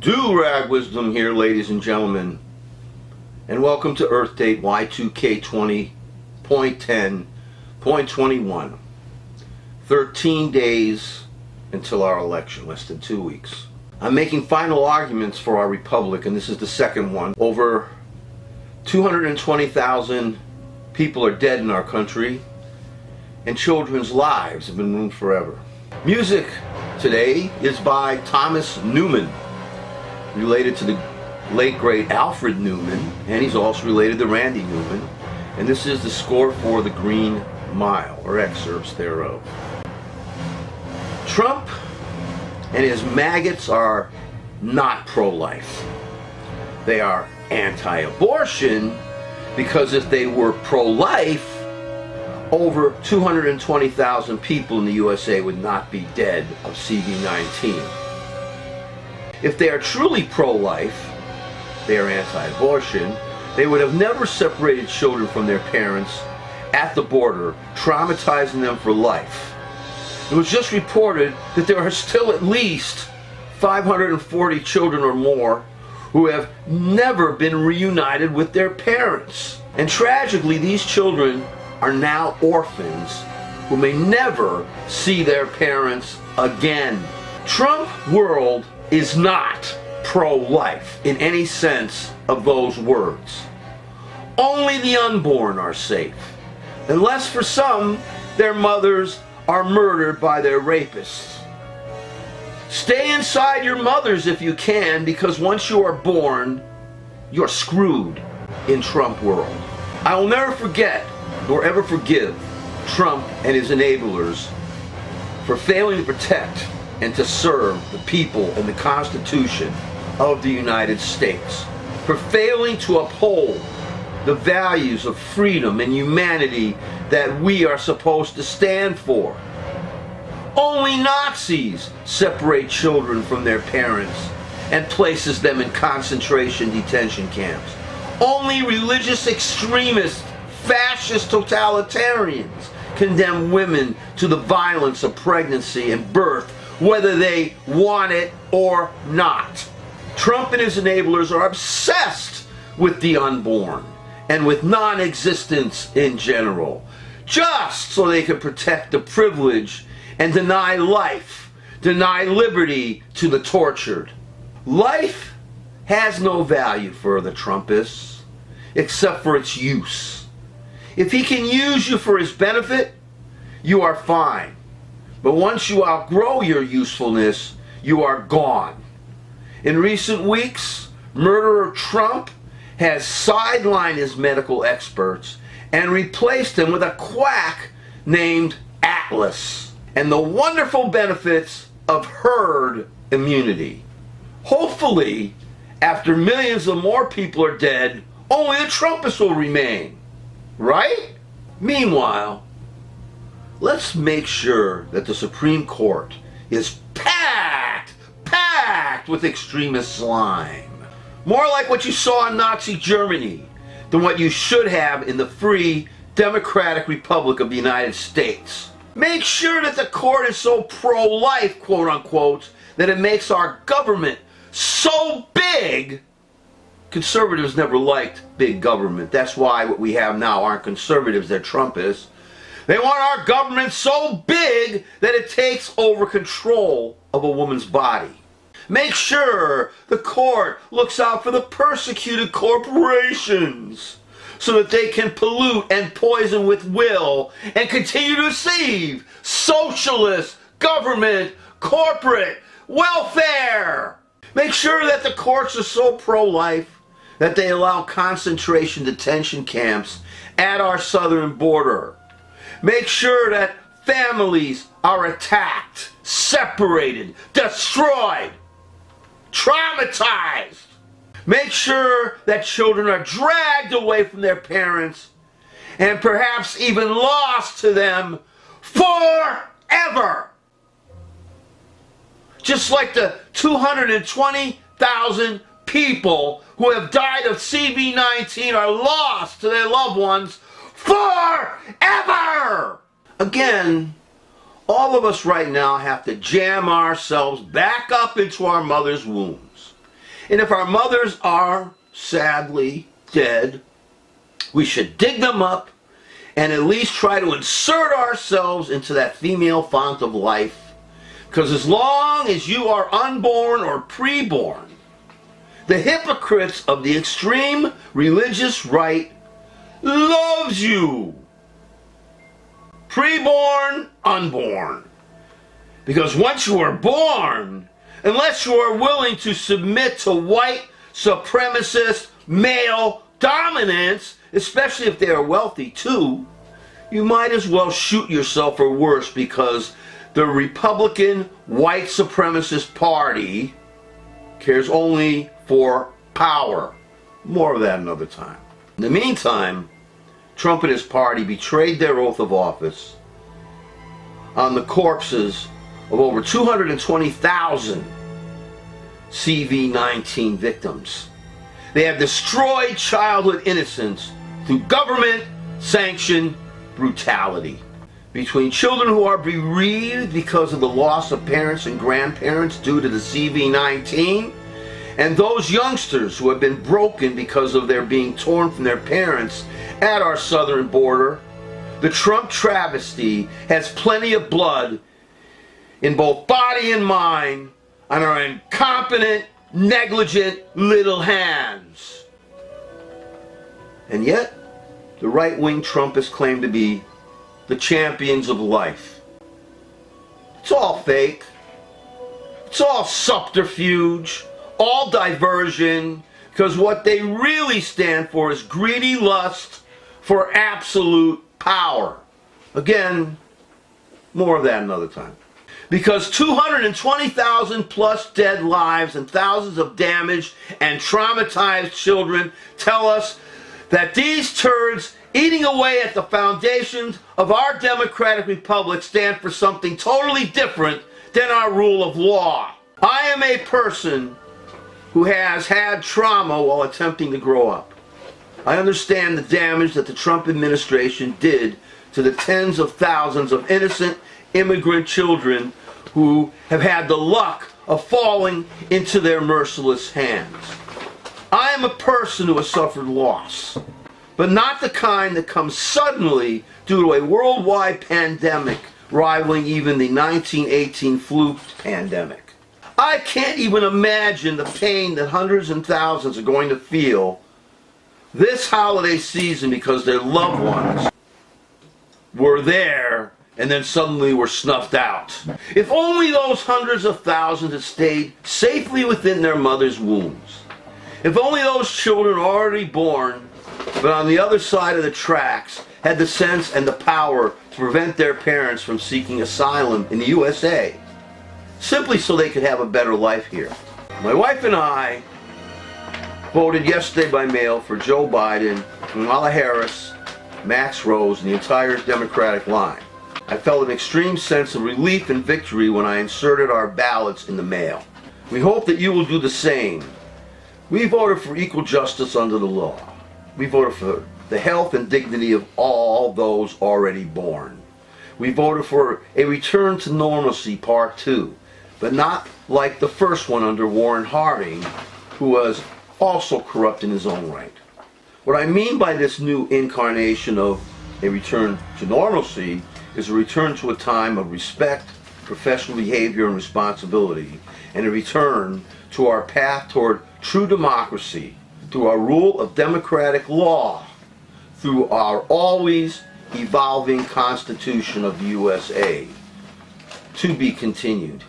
Do-Rag Wisdom here, ladies and gentlemen, and welcome to Earth Date Y2K 20.10.21. 13 days until our election, less than 2 weeks. I'm making final arguments for our republic, and this is the second one. Over 220,000 people are dead in our country, and children's lives have been ruined forever. Music today is by Thomas Newman, related to the late great Alfred Newman, and he's also related to Randy Newman. And this is the score for The Green Mile, or excerpts thereof. Trump and his maggots are not pro-life. They are anti-abortion, because if they were pro-life, over 220,000 people in the USA would not be dead of CV-19. If they are truly pro-life, they are anti-abortion, they would have never separated children from their parents at the border, traumatizing them for life. It was just reported that there are still at least 540 children or more who have never been reunited with their parents. And tragically, these children are now orphans who may never see their parents again. Trump world is not pro-life in any sense of those words. Only the unborn are safe, unless for some their mothers are murdered by their rapists. Stay inside your mothers if you can, because once you are born, you're screwed in Trump world. I will never forget nor ever forgive Trump and his enablers for failing to protect and to serve the people and the Constitution of the United States, for failing to uphold the values of freedom and humanity that we are supposed to stand for. Only Nazis separate children from their parents and places them in concentration detention camps. Only religious extremists, fascist totalitarians condemn women to the violence of pregnancy and birth, whether they want it or not. Trump and his enablers are obsessed with the unborn and with non-existence in general, just so they can protect the privilege and deny life, deny liberty to the tortured. Life has no value for the Trumpists except for its use. If he can use you for his benefit, you are fine. But once you outgrow your usefulness, you are gone. In recent weeks, murderer Trump has sidelined his medical experts and replaced them with a quack named Atlas and the wonderful benefits of herd immunity. Hopefully, after millions of more people are dead, only the Trumpists will remain. Right? Meanwhile, let's make sure that the Supreme Court is packed with extremist slime. More like what you saw in Nazi Germany than what you should have in the free democratic republic of the United States. Make sure that the court is so pro-life, quote unquote, that it makes our government so big. Conservatives never liked big government. That's why what we have now aren't conservatives, they're Trumpists. They want our government so big that it takes over control of a woman's body. Make sure the court looks out for the persecuted corporations so that they can pollute and poison with will and continue to receive socialist government corporate welfare. Make sure that the courts are so pro-life that they allow concentration detention camps at our southern border. Make sure that families are attacked, separated, destroyed, traumatized. Make sure that children are dragged away from their parents and perhaps even lost to them forever. Just like the 220,000 people who have died of CV-19 are lost to their loved ones forever. Again, all of us right now have to jam ourselves back up into our mother's wombs And if our mothers are sadly dead, we should dig them up and at least try to insert ourselves into that female font of life. Because as long as you are unborn or preborn, the hypocrites of the extreme religious right loves you. Preborn, unborn. Because once you are born, unless you are willing to submit to white supremacist male dominance, especially if they are wealthy too, you might as well shoot yourself or worse, because the Republican white supremacist party cares only for power. More of that another time. In the meantime, Trump and his party betrayed their oath of office on the corpses of over 220,000 CV-19 victims. They have destroyed childhood innocence through government-sanctioned brutality. Between children who are bereaved because of the loss of parents and grandparents due to the CV-19, and those youngsters who have been broken because of their being torn from their parents at our southern border, the Trump travesty has plenty of blood in both body and mind on our incompetent, negligent little hands. And yet, the right-wing Trumpists claim to be the champions of life. It's all fake. It's all subterfuge, all diversion, because what they really stand for is greedy lust for absolute power. Again, more of that another time. Because 220,000 plus dead lives and thousands of damaged and traumatized children tell us that these turds eating away at the foundations of our democratic republic stand for something totally different than our rule of law. I am a person who has had trauma while attempting to grow up. I understand the damage that the Trump administration did to the tens of thousands of innocent immigrant children who have had the luck of falling into their merciless hands. I am a person who has suffered loss, but not the kind that comes suddenly due to a worldwide pandemic rivaling even the 1918 flu pandemic. I can't even imagine the pain that hundreds and thousands are going to feel this holiday season because their loved ones were there and then suddenly were snuffed out. If only those hundreds of thousands had stayed safely within their mother's wombs. If only those children already born, but on the other side of the tracks, had the sense and the power to prevent their parents from seeking asylum in the USA, simply so they could have a better life here. My wife and I voted yesterday by mail for Joe Biden, Kamala Harris, Max Rose, and the entire Democratic line. I felt an extreme sense of relief and victory when I inserted our ballots in the mail. We hope that you will do the same. We voted for equal justice under the law. We voted for the health and dignity of all those already born. We voted for a return to normalcy, part 2, but not like the first one under Warren Harding, who was also corrupt in his own right. What I mean by this new incarnation of a return to normalcy is a return to a time of respect, professional behavior, and responsibility, and a return to our path toward true democracy, through our rule of democratic law, through our always evolving Constitution of the USA. To be continued.